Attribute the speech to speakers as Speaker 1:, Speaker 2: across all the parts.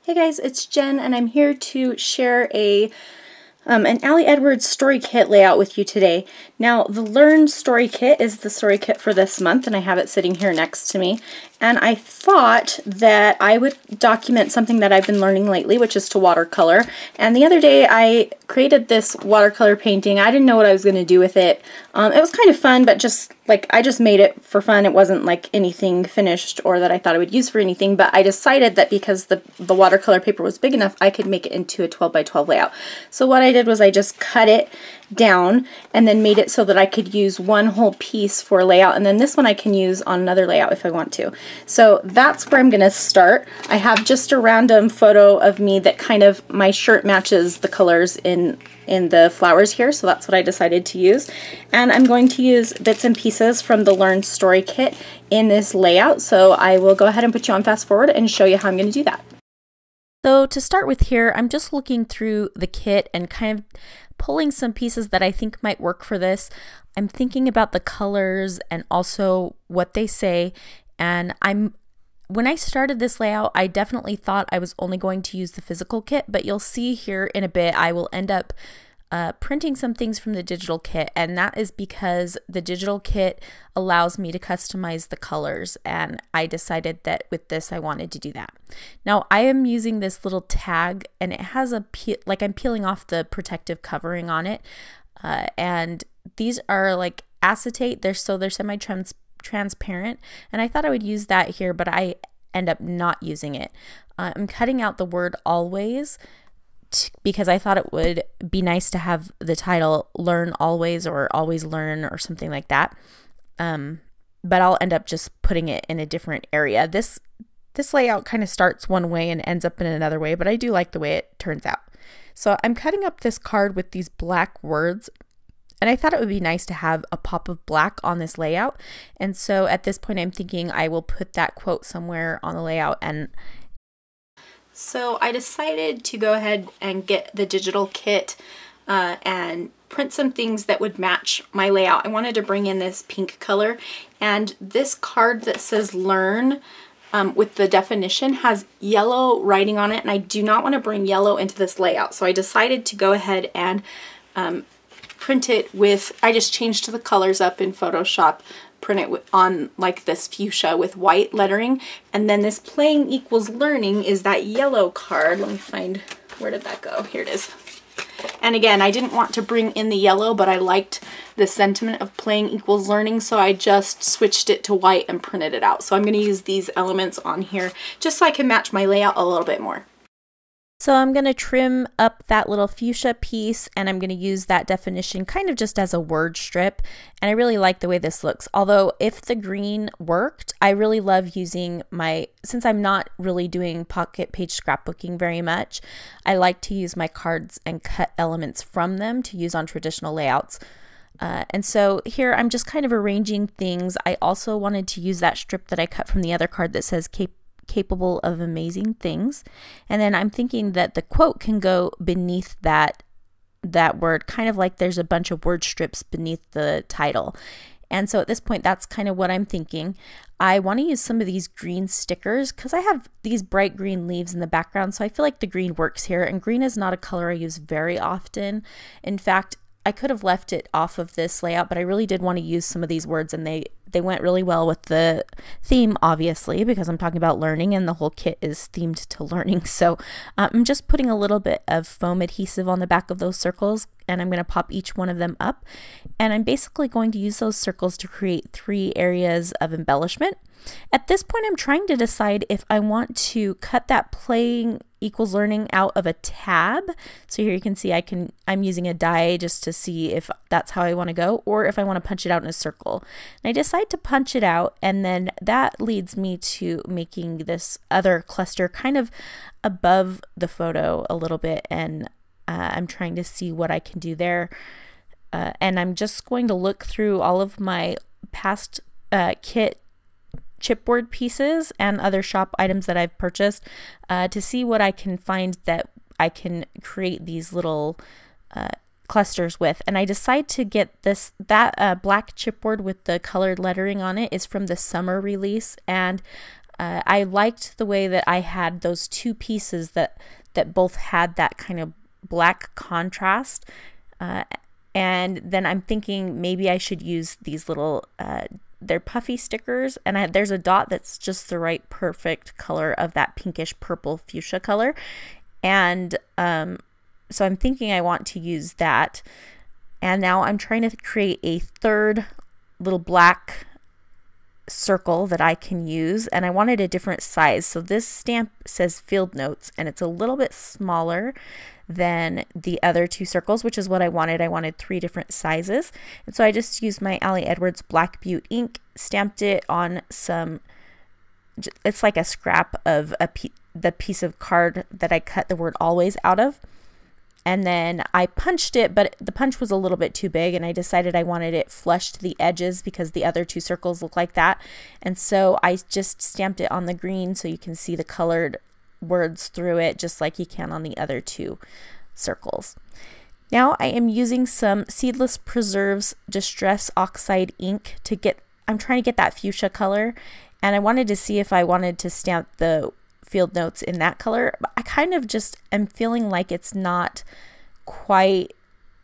Speaker 1: Hey guys, it's Jen and I'm here to share an Allie Edwards story kit layout with you today. Now the Learn story kit is the story kit for this month and I have it sitting here next to me. And I thought that I would document something that I've been learning lately, which is to watercolor. And the other day I created this watercolor painting. I didn't know what I was going to do with it. It was kind of fun, but just like I just made it for fun. It wasn't like anything finished or that I thought I would use for anything, but I decided that because the watercolor paper was big enough, I could make it into a 12 by 12 layout. So what I did was I just cut it down and then made it so that I could use one whole piece for layout, and then this one I can use on another layout if I want to. So that's where I'm going to start. I have just a random photo of me that kind of, my shirt matches the colors in the flowers here, so that's what I decided to use. And I'm going to use bits and pieces from the Learn story kit in this layout, so I will go ahead and put you on fast forward and show you how I'm going to do that. So to start with here, I'm just looking through the kit and kind of pulling some pieces that I think might work for this. I'm thinking about the colors and also what they say, and when I started this layout, I definitely thought I was only going to use the physical kit, but you'll see here in a bit I will end up printing some things from the digital kit, and that is because the digital kit allows me to customize the colors, and I decided that with this I wanted to do that. Now I am using this little tag, and it has like I'm peeling off the protective covering on it, and these are like acetate, they're semi-transparent, and I thought I would use that here, but I end up not using it. I'm cutting out the word always because I thought it would be nice to have the title Learn Always or Always Learn or something like that. But I'll end up just putting it in a different area. This layout kind of starts one way and ends up in another way, but I do like the way it turns out. So I'm cutting up this card with these black words, and I thought it would be nice to have a pop of black on this layout. And so at this point I'm thinking I will put that quote somewhere on the layout. And so I decided to go ahead and get the digital kit and print some things that would match my layout. I wanted to bring in this pink color, and this card that says Learn with the definition has yellow writing on it, and I do not want to bring yellow into this layout. So I decided to go ahead and print it with, I just changed the colors up in Photoshop, print it on like this fuchsia with white lettering, and then this playing equals learning is that yellow card. Let me find, where did that go? Here it is. And again, I didn't want to bring in the yellow, but I liked the sentiment of playing equals learning, so I just switched it to white and printed it out. So I'm going to use these elements on here just so I can match my layout a little bit more. So I'm going to trim up that little fuchsia piece, and I'm going to use that definition kind of just as a word strip, and I really like the way this looks. Although if the green worked, I really love using since I'm not really doing pocket page scrapbooking very much, I like to use my cards and cut elements from them to use on traditional layouts. And so here I'm just kind of arranging things. I also wanted to use that strip that I cut from the other card that says capable of amazing things, and then I'm thinking that the quote can go beneath that word, kind of like there's a bunch of word strips beneath the title. And so at this point that's kind of what I'm thinking. I want to use some of these green stickers because I have these bright green leaves in the background, so I feel like the green works here, and green is not a color I use very often. In fact, I could have left it off of this layout, but I really did want to use some of these words, and they went really well with the theme, obviously, because I'm talking about learning and the whole kit is themed to learning. So I'm just putting a little bit of foam adhesive on the back of those circles, and I'm going to pop each one of them up, and I'm basically going to use those circles to create 3 areas of embellishment. At this point I'm trying to decide if I want to cut that playing equals learning out of a tab. So here you can see I'm using a die just to see if that's how I want to go, or if I want to punch it out in a circle. And I decide to punch it out, and then that leads me to making this other cluster kind of above the photo a little bit, and I'm trying to see what I can do there. And I'm just going to look through all of my past kit chipboard pieces and other shop items that I've purchased to see what I can find that I can create these little clusters with. And I decide to get that black chipboard with the colored lettering on it is from the summer release, and I liked the way that I had those two pieces that both had that kind of black contrast. And then I'm thinking maybe I should use these little, they're puffy stickers, and there's a dot that's just the right perfect color of that pinkish purple fuchsia color. And so I'm thinking I want to use that. And now I'm trying to create a third little black circle that I can use, and I wanted a different size. So this stamp says Field Notes, and it's a little bit smaller than the other two circles, which is what I wanted. I wanted 3 different sizes, and so I just used my Ali Edwards Black Butte ink, stamped it on some, it's like a scrap of the piece of card that I cut the word Always out of. And then I punched it, but the punch was a little bit too big, and I decided I wanted it flush to the edges because the other 2 circles look like that. And so I just stamped it on the green so you can see the colored words through it, just like you can on the other 2 circles. Now I am using some Seedless Preserves Distress Oxide ink to I'm trying to get that fuchsia color, and I wanted to see if I wanted to stamp the Field Notes in that color. I kind of just am feeling like it's not quite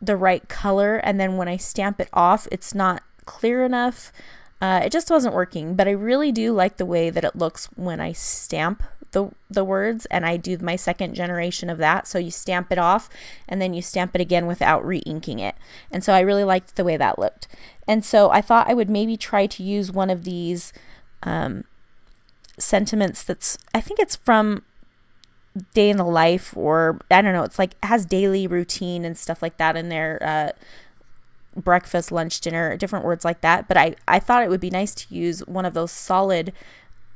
Speaker 1: the right color, and then when I stamp it off, it's not clear enough. It just wasn't working, but I really do like the way that it looks when I stamp the words, and I do my second generation of that. So you stamp it off and then you stamp it again without re-inking it, and so I really liked the way that looked. And so I thought I would maybe try to use one of these sentiments that's, I think it's from Day in the Life, or I don't know, it's like it has daily routine and stuff like that in there, breakfast, lunch, dinner, different words like that. But I thought it would be nice to use one of those solid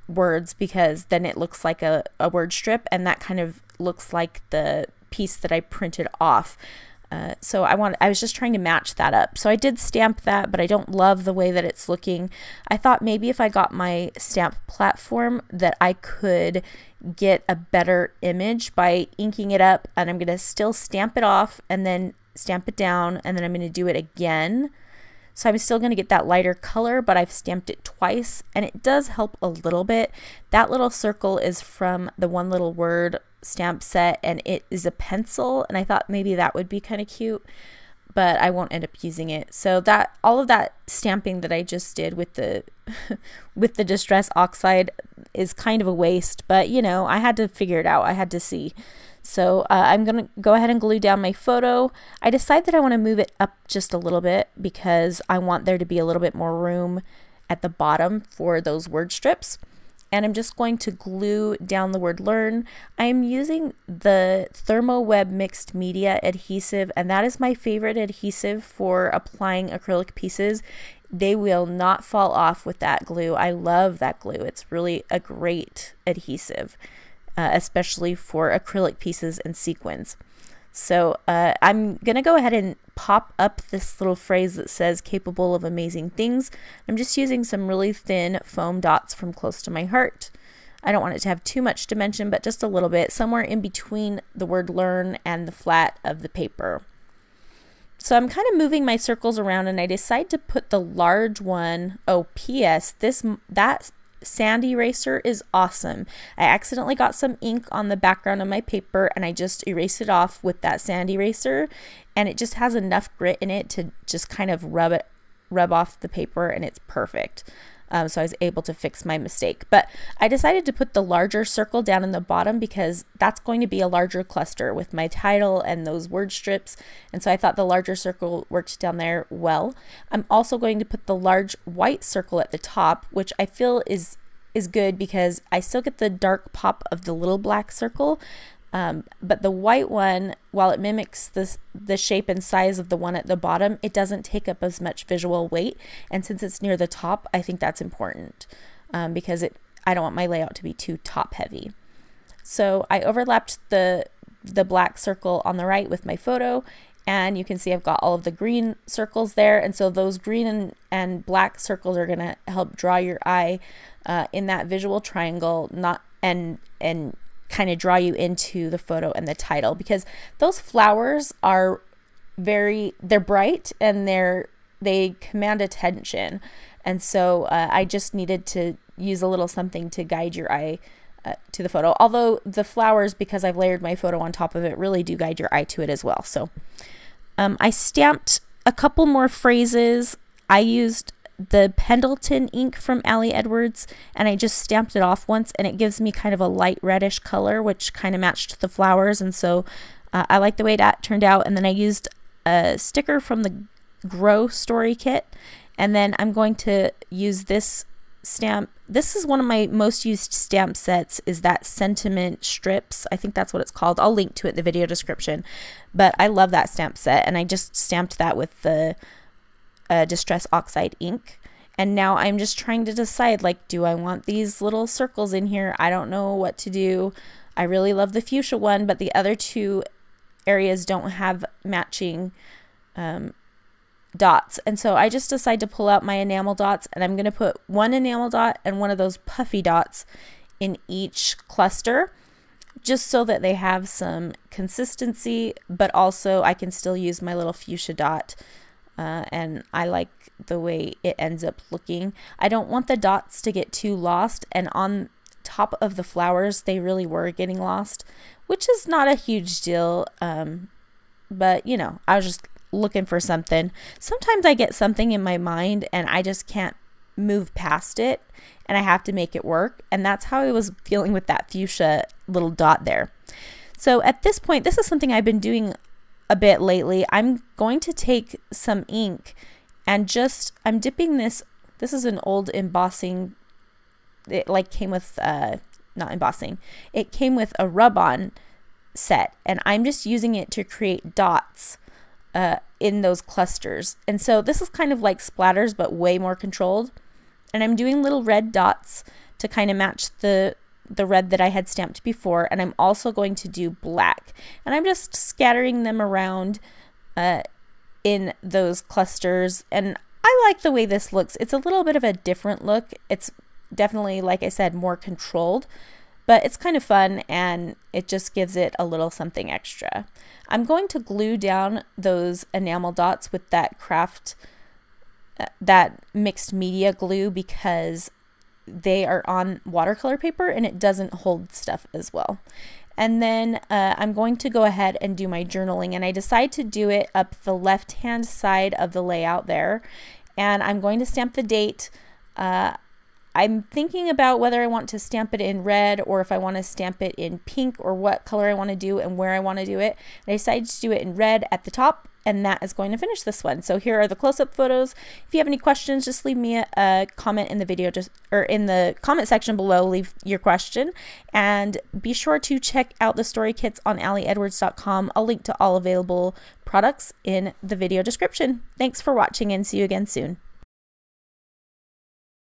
Speaker 1: words, because then it looks like a word strip, and that kind of looks like the piece that I printed off. So I was just trying to match that up. So I did stamp that, but I don't love the way that it's looking. I thought maybe if I got my stamp platform that I could get a better image by inking it up, and I'm going to still stamp it off and then stamp it down, and then I'm going to do it again. So I'm still going to get that lighter color, but I've stamped it twice, and it does help a little bit. That little circle is from the One Little Word stamp set, and it is a pencil, and I thought maybe that would be kind of cute, but I won't end up using it. So that all of that stamping that I just did with the with the Distress Oxide is kind of a waste, but you know, I had to figure it out. I had to see. So I'm going to go ahead and glue down my photo. I decided that I want to move it up just a little bit because I want there to be a little bit more room at the bottom for those word strips. And I'm just going to glue down the word Learn. I am using the Therm Mixed Media adhesive, and that is my favorite adhesive for applying acrylic pieces. They will not fall off with that glue. I love that glue. It's really a great adhesive, especially for acrylic pieces and sequins. So I'm going to go ahead and pop up this little phrase that says capable of amazing things. I'm just using some really thin foam dots from Close to My Heart. I don't want it to have too much dimension, but just a little bit, somewhere in between the word Learn and the flat of the paper. So I'm kind of moving my circles around, and I decide to put the large one. Oh, P.S. that sand eraser is awesome. I accidentally got some ink on the background of my paper, and I just erased it off with that sand eraser, and it just has enough grit in it to just kind of rub off the paper, and it's perfect. So I was able to fix my mistake. But I decided to put the larger circle down in the bottom because that's going to be a larger cluster with my title and those word strips. And so I thought the larger circle worked down there well. I'm also going to put the large white circle at the top, which I feel is good because I still get the dark pop of the little black circle. But the white one, while it mimics the shape and size of the one at the bottom, it doesn't take up as much visual weight. And since it's near the top, I think that's important because I don't want my layout to be too top heavy. So I overlapped the black circle on the right with my photo, and you can see I've got all of the green circles there. And so those green and black circles are going to help draw your eye in that visual triangle, and kind of draw you into the photo and the title, because those flowers are they're bright and they command attention. And so I just needed to use a little something to guide your eye to the photo. Although the flowers, because I've layered my photo on top of it, really do guide your eye to it as well. So I stamped a couple more phrases. I used the Pendleton ink from Ali Edwards, and I just stamped it off once, and it gives me kind of a light reddish color, which kind of matched the flowers, and so I like the way that turned out. And then I used a sticker from the Grow story kit, and then I'm going to use this stamp. This is one of my most used stamp sets, is that Sentiment Strips. I think that's what it's called. I'll link to it in the video description, but I love that stamp set, and I just stamped that with the Distress Oxide ink. And now I'm just trying to decide, like, do I want these little circles in here? I don't know what to do. I really love the fuchsia one, but the other two areas don't have matching dots, and so I just decided to pull out my enamel dots, and I'm going to put one enamel dot and one of those puffy dots in each cluster, just so that they have some consistency, but also I can still use my little fuchsia dot. And I like the way it ends up looking. I don't want the dots to get too lost, and on top of the flowers they really were getting lost, which is not a huge deal, but you know, I was just looking for something. Sometimes I get something in my mind and I just can't move past it, and I have to make it work, and that's how I was feeling with that fuchsia little dot there. So at this point, this is something I've been doing a bit lately. I'm going to take some ink and I'm dipping this is an old embossing, it like came with not embossing, it came with a rub-on set, and I'm just using it to create dots in those clusters. And so this is kind of like splatters, but way more controlled, and I'm doing little red dots to kind of match the red that I had stamped before, and I'm also going to do black, and I'm just scattering them around in those clusters. And I like the way this looks. It's a little bit of a different look. It's definitely, like I said, more controlled, but it's kind of fun, and it just gives it a little something extra. I'm going to glue down those enamel dots with that craft, that mixed media glue, because they are on watercolor paper and it doesn't hold stuff as well. And then I'm going to go ahead and do my journaling, and I decide to do it up the left hand side of the layout there, and I'm going to stamp the date. I'm thinking about whether I want to stamp it in red or if I want to stamp it in pink, or what color I want to do and where I want to do it. And I decided to do it in red at the top, and that is going to finish this one. So here are the close-up photos. If you have any questions, just leave me a comment in the video, or in the comment section below, leave your question. And be sure to check out the story kits on aliedwards.com. I'll link to all available products in the video description. Thanks for watching, and see you again soon.